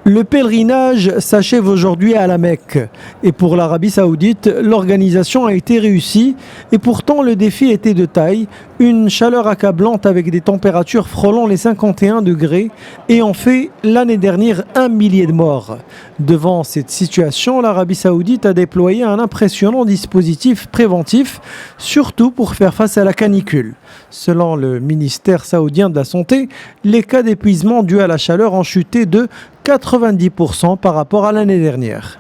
Le pèlerinage s'achève aujourd'hui à la Mecque et pour l'Arabie Saoudite, l'organisation a été réussie et pourtant le défi était de taille, une chaleur accablante avec des températures frôlant les 51 degrés et en fait l'année dernière 1 millier de morts. Devant cette situation, l'Arabie Saoudite a déployé un impressionnant dispositif préventif, surtout pour faire face à la canicule. Selon le ministère saoudien de la Santé, les cas d'épuisement dus à la chaleur ont chuté de 90% par rapport à l'année dernière.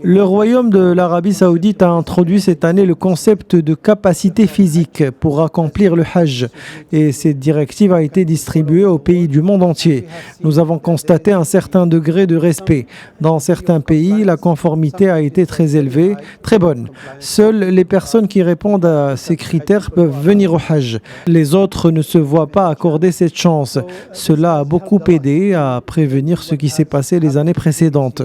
Le royaume de l'Arabie Saoudite a introduit cette année le concept de capacité physique pour accomplir le Hajj et cette directive a été distribuée aux pays du monde entier. Nous avons constaté un certain degré de respect. Dans certains pays, la conformité a été très élevée, très bonne. Seules les personnes qui répondent à ces critères peuvent venir au Hajj. Les autres ne se voient pas accorder cette chance. Cela a beaucoup aidé à prévenir ce qui s'est passé les années précédentes.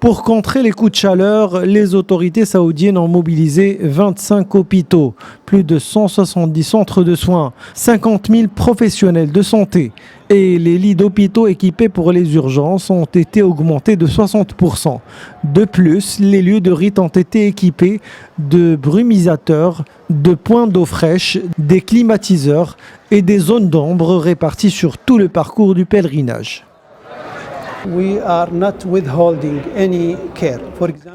Pour contrer les coups de chaleur, les autorités saoudiennes ont mobilisé 25 hôpitaux, plus de 170 centres de soins, 50 000 professionnels de santé et les lits d'hôpitaux équipés pour les urgences ont été augmentés de 60%. De plus, les lieux de rite ont été équipés de brumisateurs, de points d'eau fraîche, des climatiseurs et des zones d'ombre réparties sur tout le parcours du pèlerinage.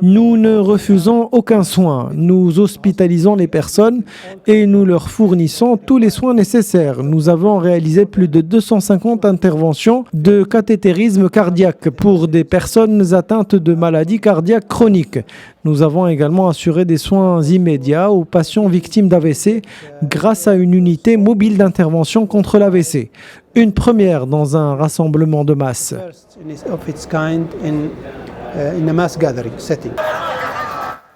Nous ne refusons aucun soin. Nous hospitalisons les personnes et nous leur fournissons tous les soins nécessaires. Nous avons réalisé plus de 250 interventions de cathétérisme cardiaque pour des personnes atteintes de maladies cardiaques chroniques. Nous avons également assuré des soins immédiats aux patients victimes d'AVC grâce à une unité mobile d'intervention contre l'AVC. Une première dans un rassemblement de masse.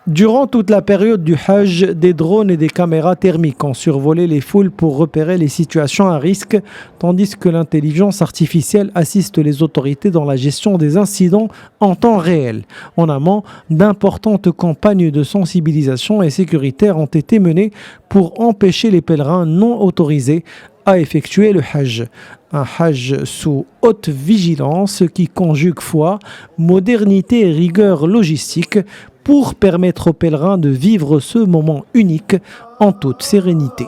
Durant toute la période du Hajj, des drones et des caméras thermiques ont survolé les foules pour repérer les situations à risque, tandis que l'intelligence artificielle assiste les autorités dans la gestion des incidents en temps réel. En amont, d'importantes campagnes de sensibilisation et sécuritaire ont été menées pour empêcher les pèlerins non autorisés à effectuer le Hajj. Un Hajj sous haute vigilance qui conjugue foi, modernité et rigueur logistique pour permettre aux pèlerins de vivre ce moment unique en toute sérénité.